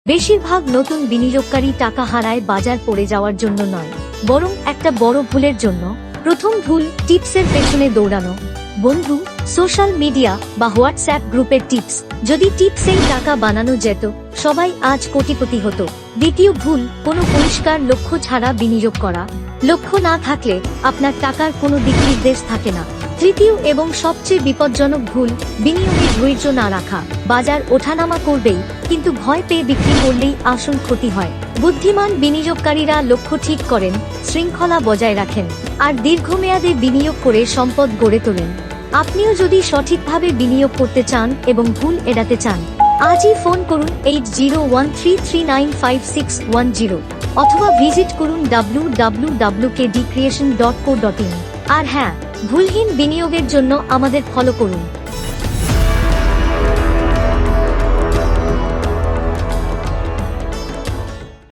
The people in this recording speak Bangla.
বেশিরভাগ নতুন বিনিয়োগকারী টাকা হারায় বাজার পড়ে যাওয়ার জন্য নয়, বরং একটা বড় ভুলের জন্য। প্রথম ভুল, টিপসের পেছনে দৌড়ানো। বন্ধু, সোশ্যাল মিডিয়া বা হোয়াটসঅ্যাপ গ্রুপের টিপস। যদি টিপসেই টাকা বানানো যেত, সবাই আজ কোটিপতি হতো। দ্বিতীয় ভুল, কোনো পরিষ্কার লক্ষ্য ছাড়া বিনিয়োগ করা। লক্ষ্য না থাকলে আপনার টাকার কোনো দিক নির্দেশ থাকে না। তৃতীয় এবং সবচেয়ে বিপজ্জনক ভুল, বিনিয়োগে ধৈর্য না রাখা। বাজার ওঠানামা করবেই, কিন্তু ভয় পেয়ে বিক্রি করলেই আসল ক্ষতি হয়। বুদ্ধিমান বিনিয়োগকারীরা লক্ষ্য ঠিক করেন, শৃঙ্খলা বজায় রাখেন, আর দীর্ঘমেয়াদে বিনিয়োগ করে সম্পদ গড়ে তোলেন। আপনিও যদি সঠিকভাবে বিনিয়োগ করতে চান এবং ভুল এড়াতে চান, আজই ফোন করুন 8013395610 অথবা ভিজিট করুন www.kdcreation.co.in। আর হ্যাঁ, ভুলহীন বিনিয়োগের জন্য আমাদের ফলো করুন।